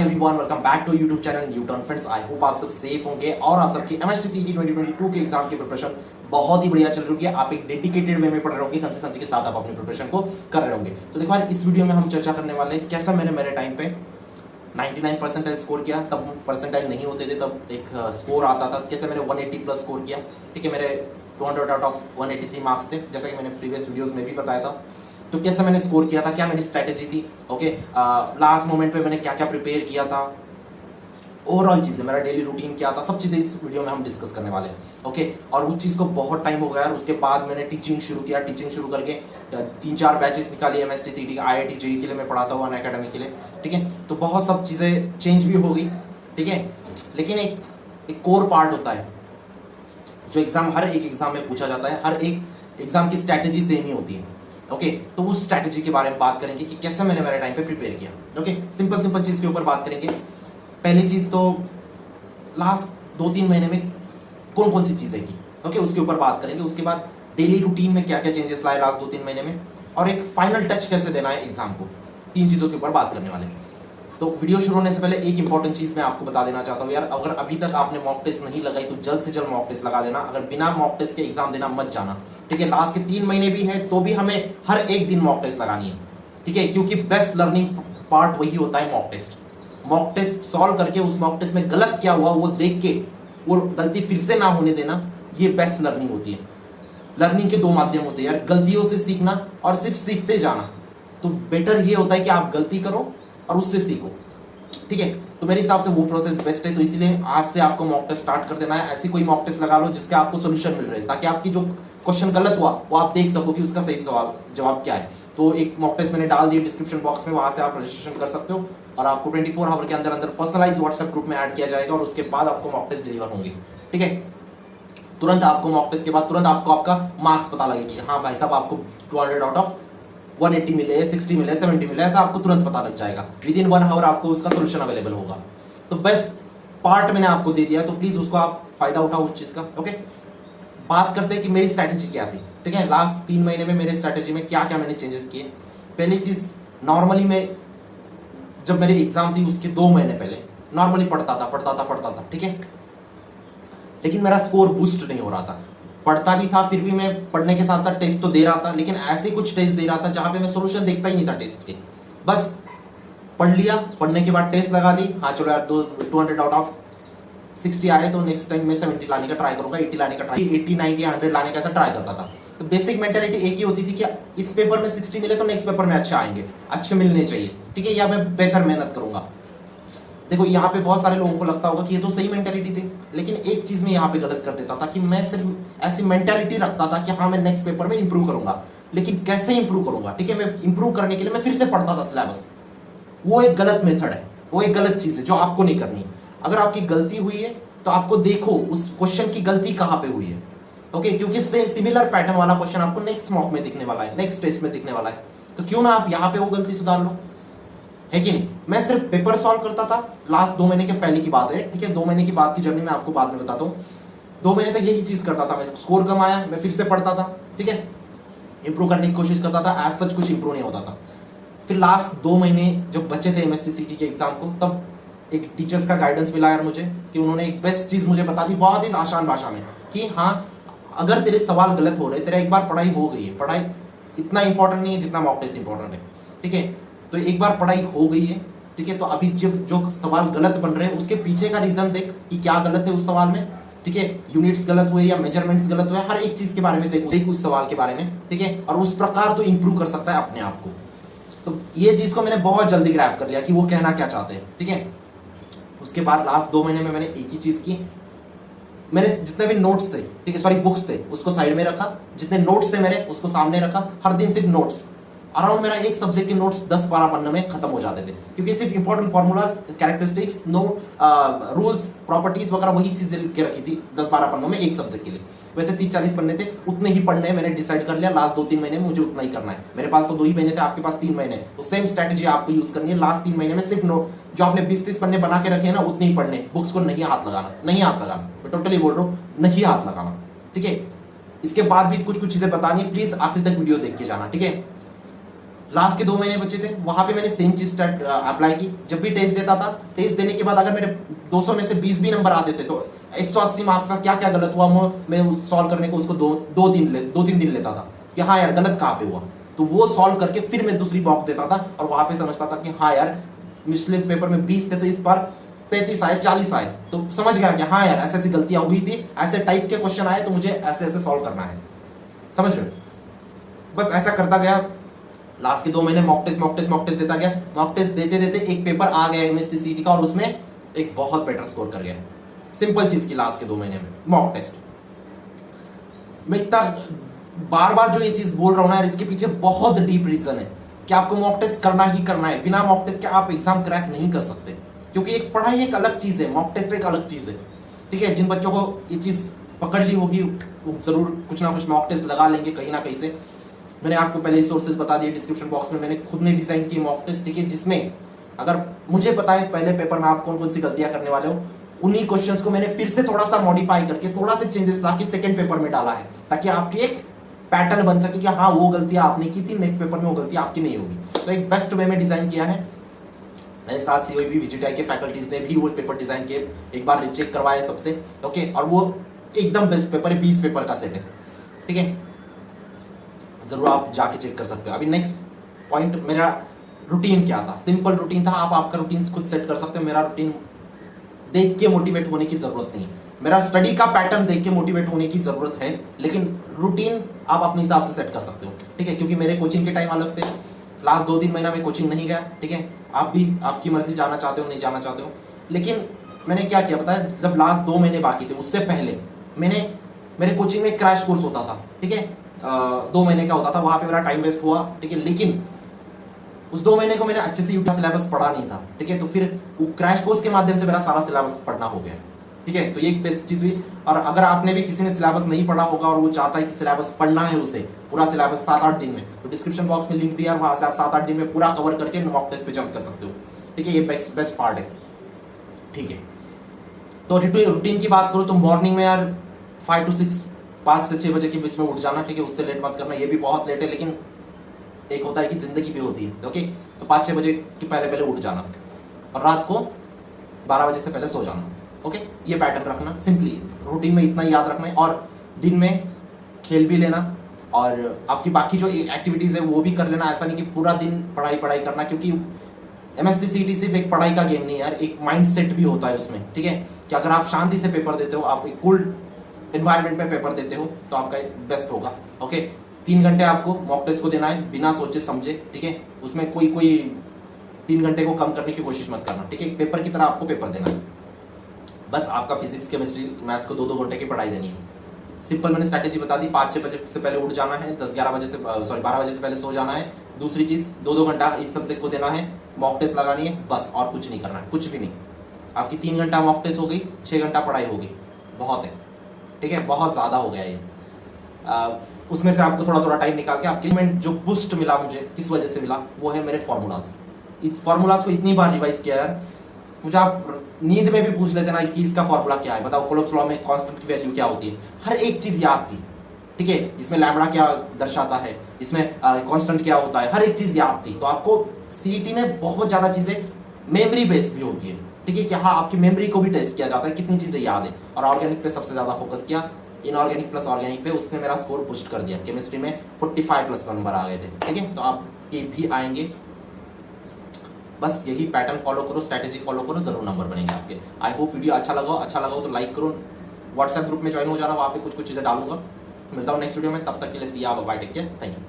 Everyone welcome back to YouTube channel Newton friends. I hope आप सब safe होंगे और आप सबकी एमएसटीसीटी 2022 के एग्जाम की प्रिपरेशन बहुत ही बढ़िया चल रही होगी। आप एक डेडिकेटेड वे में पढ़ रहे होंगे, कंसिस्टेंसी के साथ आप अपनी प्रिपरेशन को कर रहे होंगे। तो देखो यार, इस वीडियो में हम चर्चा करने वाले हैं कैसा मैंने मेरे टाइम पे 99 परसेंटाइल स्कोर किया। तब परसेंटाइल नहीं होते थे, तब एक स्कोर आता था। कैसे मैंने 180 प्लस स्कोर किया। ठीक है, मेरे 200 आउट ऑफ 183 मार्क्स थे, जैसा कि मैंने प्रीवियस वीडियोस में भी बताया था। तो कैसे मैंने स्कोर किया था, क्या मेरी स्ट्रैटेजी थी, ओके, लास्ट मोमेंट पे मैंने क्या क्या प्रिपेयर किया था, ओवरऑल चीजें, मेरा डेली रूटीन क्या था, सब चीजें इस वीडियो में हम डिस्कस करने वाले हैं। ओके, और उस चीज को बहुत टाइम हो गया और उसके बाद मैंने टीचिंग शुरू किया। टीचिंग शुरू करके 3-4 बैचेस निकाली, एमएसटीसीटी, आईआईटी जेईई के लिए मैं पढ़ाता हुआ अनअकैडमी के लिए। ठीक है, तो बहुत सब चीजें चेंज भी हो गई। ठीक है, लेकिन एक कोर पार्ट होता है जो एग्जाम, हर एक एग्जाम में पूछा जाता है। हर एक एग्जाम की स्ट्रैटेजी सेम ही होती है। ओके, तो उस स्ट्रैटेजी के बारे में बात करेंगे कि कैसे मैंने मेरे टाइम पे प्रिपेयर किया। ओके, सिंपल चीज के ऊपर बात करेंगे। पहली चीज तो लास्ट 2-3 महीने में कौन कौन सी चीजें की, ओके, उसके ऊपर बात करेंगे। उसके बाद डेली रूटीन में क्या क्या चेंजेस लाए लास्ट 2-3 महीने में, और एक फाइनल टच कैसे देना है एग्जाम को। 3 चीजों के ऊपर बात करने वाले हैं। तो वीडियो शुरू होने से पहले एक इंपॉर्टेंट चीज मैं आपको बता देना चाहता हूँ यार, अगर अभी तक आपने मॉक टेस्ट नहीं लगाई तो जल्द से जल्द मॉक टेस्ट लगा देना। अगर बिना मॉक टेस्ट के एग्जाम देना मत जाना। ठीक है, लास्ट के 3 महीने भी है तो भी हमें हर एक दिन मॉक टेस्ट लगानी है। ठीक है, क्योंकि बेस्ट लर्निंग पार्ट वही होता है mock test. Mock test solve करके उस मॉक टेस्ट में गलत क्या हुआ वो देख के वो गलती फिर से ना होने देना, ये बेस्ट लर्निंग होती है। लर्निंग के 2 माध्यम होते हैं यार, गलतियों से सीखना और सिर्फ सीखते जाना। तो बेटर ये होता है कि आप गलती करो और उससे सीखो। ठीक है, तो मेरे हिसाब से वो प्रोसेस बेस्ट है। तो इसीलिए आज से आपको मॉक टेस्ट स्टार्ट कर देना है। ऐसी कोई मॉक टेस्ट लगा लो जिसके आपको सोल्यूशन मिल रहे, ताकि आपकी जो क्वेश्चन गलत हुआ वो आप देख सको कि उसका सही जवाब क्या है। तो एक मॉक टेस्ट मैंने डाल दिया डिस्क्रिप्शन बॉक्स में, वहां से आप रजिस्ट्रेशन कर सकते हो और आपको 24 आवर के अंदर पर्सनलाइज व्हाट्सएप ग्रुप में ऐड किया जाएगा और उसके बाद आपको मॉक टेस्ट डिलीवर होंगे। ठीक है, तुरंत आपको मॉक टेस्ट के बाद तुरंत आपको आपका मार्क्स पता लगेगी। हाँ भाई साहब, आपको 200 आउट ऑफ 180 मिले, 60 मिले, 70 मिले, ऐसा आपको तुरंत पता लग जाएगा। विद इन 1 आवर आपको उसका सोल्यूशन अवेलेबल होगा। तो बेस्ट पार्ट मैंने आपको दे दिया, तो प्लीज उसको आप फायदा उठाओ उस चीज का। ओके, बात करते हैं कि मेरी स्ट्रैटेजी क्या थी। ठीक है, लास्ट 3 महीने में मेरे स्ट्रैटेजी में क्या क्या मैंने चेंजेस किए। पहली चीज, नॉर्मली मैं जब मेरी एग्जाम थी उसके 2 महीने पहले नॉर्मली पढ़ता था। ठीक है, लेकिन मेरा स्कोर बूस्ट नहीं हो रहा था। पढ़ता भी था, फिर भी मैं पढ़ने के साथ साथ टेस्ट तो दे रहा था, लेकिन ऐसे कुछ टेस्ट दे रहा था जहां पे मैं सोल्यूशन देखता ही नहीं था टेस्ट के। बस पढ़ लिया, पढ़ने के बाद टेस्ट लगा ली, हाँ चलो यार 200 आउट ऑफ 60 आए तो नेक्स्ट टाइम मैं 70 लाने का ट्राई करूंगा, 80 लाने का ट्राई, 80, 90, 100 लाने का ऐसा ट्राई करता था। तो बेसिक मेंटालिटी एक ही होती थी कि इस पेपर में 60 मिले तो नेक्स्ट पेपर में अच्छे आएंगे, अच्छे मिलने चाहिए। ठीक है, या मैं बेहतर मेहनत करूंगा। देखो, यहाँ पे बहुत सारे लोगों को लगता होगा कि ये तो सही मेंटालिटी थी, लेकिन एक चीज में यहाँ पे गलत कर देता था कि मैं सिर्फ ऐसी मेंटालिटी रखता था कि हाँ मैं नेक्स्ट पेपर में इंप्रूव करूंगा, लेकिन कैसे इंप्रूव करूंगा। ठीक है, मैं इंप्रूव करने के लिए मैं फिर से पढ़ता था सिलेबस। वो एक गलत मेथड है, वो एक गलत चीज है जो आपको नहीं करनी। अगर आपकी गलती हुई है तो आपको देखो उस क्वेश्चन की गलती कहाँ पे हुई है। ओके, क्योंकि सिमिलर पैटर्न वाला क्वेश्चन आपको नेक्स्ट मॉक में दिखने वाला है, नेक्स्ट टेस्ट में दिखने वाला है। तो क्यों ना आप यहाँ पे वो गलती सुधार लो, है कि नहीं। मैं सिर्फ पेपर सॉल्व करता था। लास्ट 2 महीने के पहले की बात है। ठीक है, 2 महीने की बात की जर्नी मैं आपको बाद में बताता हूँ। 2 महीने तक यही चीज करता था मैं, स्कोर कम आया मैं फिर से पढ़ता था। ठीक है, इंप्रूव करने की कोशिश करता था, एज सच कुछ इंप्रूव नहीं होता था। फिर लास्ट 2 महीने जब बचे थे एमएसटीसीटी के एग्जाम को, तब एक टीचर्स का गाइडेंस मिला यार मुझे, कि उन्होंने एक बेस्ट चीज मुझे बता दी बहुत ही आसान भाषा में, कि हाँ अगर तेरे सवाल गलत हो रहे, तेरा एक बार पढ़ाई हो गई है, पढ़ाई इतना इंपॉर्टेंट नहीं है जितना मॉक टेस्ट इंपॉर्टेंट है। ठीक है, तो एक बार पढ़ाई हो गई है। ठीक है, तो अभी जो सवाल गलत बन रहे हैं उसके पीछे का रीजन देख कि क्या गलत है उस सवाल में। ठीक है, यूनिट्स गलत हुए या मेजरमेंट्स गलत हुए, हर एक चीज के बारे में देख उस सवाल के बारे में। ठीक है, और उस प्रकार तो इंप्रूव कर सकता है अपने आप को। तो ये चीज को मैंने बहुत जल्दी ग्रैब कर लिया कि वो कहना क्या चाहते हैं। ठीक है, उसके बाद लास्ट 2 महीने में मैंने एक ही चीज की, मैंने जितने भी नोट्स थे, ठीक है, सॉरी बुक्स थे, उसको साइड में रखा, जितने नोट्स थे मेरे उसको सामने रखा। हर दिन सिर्फ नोट्स, अराउंड मेरा एक सब्जेक्ट के नोट्स 10-12 पन्ने में खत्म हो जाते थे, क्योंकि सिर्फ important formulas, characteristics, rules, properties वगैरह वही चीजें लिख के रखी थी 10-12 पन्नों में एक सब्जेक्ट के लिए। वैसे 30-40 पन्ने थे, उतने ही पढ़ने मैंने डिसाइड कर लिया। लास्ट 2-3 महीने में मुझे उतना ही करना है। मेरे पास तो 2 ही महीने थे, आपके पास 3 महीने, तो सेम स्ट्रेटेजी आपको यूज करनी है। लास्ट 3 महीने में सिर्फ नोट जो आपने 20-30 पन्ने बना के रखे हैं ना, उतने ही पढ़ने, बुक्स को नहीं हाथ लगाना, नहीं हाथ लगाना, मैं टोटली बोल रहा हूँ, नहीं हाथ लगाना। ठीक है, इसके बाद भी कुछ चीजें बतानी है, प्लीज आखिर तक वीडियो देख के जाना। ठीक है, लास्ट के 2 महीने बचे थे, वहां पे मैंने सेम चीज अप्लाई की। जब भी टेस्ट देता था, टेस्ट देने के बाद अगर मेरे 200 में से 20 भी नंबर आते थे तो 180 मार्क्स का क्या क्या गलत हुआ मैं सॉल्व करने को उसको दो तीन दिन लेता था कि हाँ यार गलत कहाँ पे हुआ, तो वो सॉल्व करके फिर मैं दूसरी बॉक्स देता था और वहां पे समझता था कि हाँ यार पिछले पेपर में 20 थे तो इस बार 35 आए, 40 आए, तो समझ गया कि हाँ यार ऐसे ऐसी गलतियां हुई थी, ऐसे टाइप के क्वेश्चन आए तो मुझे ऐसे ऐसे सॉल्व करना है। समझ रहे हो? बस ऐसा करता गया। लास्ट के 2 महीने मॉक टेस्ट देता गया। मॉक टेस्ट देते देते एक पेपर आ गया एमएसटी सीटी का और उसमें एक बहुत बेटर स्कोर कर गया। सिंपल चीज की लास्ट के 2 महीने में मॉक टेस्ट। मैं इतना बार बार जो ये चीज बोल रहा हूं ना, इसके पीछे बहुत डीप रीजन है कि आपको मॉक टेस्ट करना ही करना है। बिना मॉक टेस्ट के आप एग्जाम क्रैक नहीं कर सकते, क्योंकि एक पढ़ाई एक अलग चीज है, मॉक टेस्ट एक अलग चीज है। ठीक है, जिन बच्चों को ये चीज पकड़ ली होगी वो जरूर कुछ ना कुछ मॉक टेस्ट लगा लेंगे कहीं ना कहीं से। मैंने आपको पहले सोर्सेज बता दिए डिस्क्रिप्शन बॉक्स में, मैंने खुद ने डिजाइन की मॉक टेस्ट। ठीक है, जिसमें अगर मुझे पता है पहले पेपर में आप कौन कौन सी गलतियां करने वाले हो, उन्हीं क्वेश्चंस को मैंने फिर से थोड़ा सा मॉडिफाई करके थोड़ा सा चेंजेस लाके सेकंड पेपर में डाला है, ताकि आपकी एक पैटर्न बन सके कि हाँ वो गलतियां आपने की थी, नेक्स्ट पेपर में वो गलतियां आपकी नहीं होगी। तो एक बेस्ट वे में डिजाइन किया है। मेरे साथ सीओबी विजिटाई के फैकल्टीज ने भी वो पेपर डिजाइन किए, एक बार रिचेक करवाए सबसे। ओके, और वो एकदम बेस्ट पेपर है, 20 पेपर का सेट है। ठीक है, जरूर आप जाके चेक कर सकते हो। अभी नेक्स्ट पॉइंट, मेरा रूटीन क्या था? सिंपल रूटीन था। आप आपका रूटीन खुद सेट कर सकते हो। मेरा रूटीन देख के मोटिवेट होने की जरूरत नहीं, मेरा स्टडी का पैटर्न देख के मोटिवेट होने की जरूरत है, लेकिन रूटीन आप अपने हिसाब से सेट कर सकते हो। ठीक है, क्योंकि मेरे कोचिंग के टाइम अलग थे। लास्ट 2-3 महीना में कोचिंग नहीं गया। ठीक है, आप भी आपकी मर्जी जाना चाहते हो नहीं जाना चाहते हो, लेकिन मैंने क्या किया पता है, जब लास्ट 2 महीने बाकी थे उससे पहले मेरे कोचिंग में क्रैश कोर्स होता था। ठीक है, 2 महीने का होता था, वहां पे मेरा टाइम वेस्ट हुआ। ठीक है, लेकिन उस 2 महीने को मैंने अच्छे से यूट्यूब सिलेबस पढ़ा नहीं था। ठीक है, तो फिर वो क्रैश कोर्स के माध्यम से मेरा सारा सिलेबस पढ़ना हो गया। ठीक है, तो ये एक बेस्ट चीज हुई। और अगर आपने भी किसी ने सिलेबस नहीं पढ़ा होगा और वो चाहता है कि सिलेबस पढ़ना है उसे पूरा सिलेबस 7-8 दिन में, तो डिस्क्रिप्शन बॉक्स में लिंक दिया, वहां से आप 7-8 दिन में पूरा कवर करके मॉक टेस्ट पे जंप कर सकते हो। ठीक है, ये बेस्ट पार्ट है। ठीक है, तो रूटीन की बात करूं तो मॉर्निंग में यार 5 to 6, 5 से 6 बजे के बीच में उठ जाना। ठीक है, उससे लेट मत करना, ये भी बहुत लेट है, लेकिन एक होता है कि जिंदगी भी होती है। ओके, तो 5-6 बजे के पहले उठ जाना और रात को 12 बजे से पहले सो जाना। ओके, ये पैटर्न रखना, सिंपली रूटीन में इतना याद रखना है। और दिन में खेल भी लेना और आपकी बाकी जो एक्टिविटीज है वो भी कर लेना। ऐसा नहीं कि पूरा दिन पढ़ाई करना, क्योंकि एमएसटी सीटी सिर्फ एक पढ़ाई का गेम नहीं है यार, एक माइंड सेट भी होता है उसमें। ठीक है, कि अगर आप शांति से पेपर देते हो, आप एक कूल एनवायरनमेंट में पेपर देते हो, तो आपका बेस्ट होगा। ओके, 3 घंटे आपको मॉक टेस्ट को देना है बिना सोचे समझे। ठीक है, उसमें कोई 3 घंटे को कम करने की कोशिश मत करना। ठीक है, पेपर की तरह आपको पेपर देना है। बस आपका फिजिक्स केमिस्ट्री मैथ्स को 2-2 घंटे की पढ़ाई देनी है। सिंपल मैंने स्ट्रैटेजी बता दी। 5-6 बजे से पहले उठ जाना है, 12 बजे से पहले सो जाना है। दूसरी चीज 2-2 घंटा इस सब्जेक्ट को देना है, मॉक टेस्ट लगानी है, बस और कुछ नहीं करना है, कुछ भी नहीं। आपकी 3 घंटा मॉक टेस्ट हो गई, 6 घंटा पढ़ाई हो गई, बहुत है। ठीक है, बहुत ज्यादा हो गया ये। उसमें से आपको थोड़ा थोड़ा टाइम निकाल के आपके जो बूस्ट मिला मुझे किस वजह से मिला, वो है मेरे फॉर्मूलाज। फॉर्मूलाज को इतनी बार रिवाइज किया यार, मुझे आप नींद में भी पूछ लेते ना कि इसका फॉर्मूला क्या है, बताओ कोलोम्ब्स लॉ में कांस्टेंट की वैल्यू क्या होती है, हर एक चीज याद थी। ठीक है, इसमें लैम्बडा क्या दर्शाता है, इसमें कांस्टेंट क्या होता है, हर एक चीज याद थी। तो आपको सीईटी में बहुत ज्यादा चीजें मेमोरी बेस्ड भी होती है। ठीक है, कि हाँ आपकी मेमोरी को भी टेस्ट किया जाता है, कितनी चीजें याद है। और ऑर्गेनिक पे सबसे ज्यादा फोकस किया, इनऑर्गेनिक प्लस ऑर्गेनिक पे, उसने मेरा स्कोर बूस्ट कर दिया। केमिस्ट्री में 45+ नंबर आ गए थे। ठीक है, तो आप ये भी आएंगे। बस यही पैटर्न फॉलो करो, स्ट्रैटेजी फॉलो करो, जरूर नंबर बनेंगे आपके। आई होप वीडियो अच्छा लगा हो तो लाइक करो, व्हाट्सएप ग्रुप में ज्वाइन हो जाना, वहां पे कुछ चीजें डालूंगा। मिलता हूँ नेक्स्ट वीडियो में, तब तक के लिए see you, bye, take care, thank you.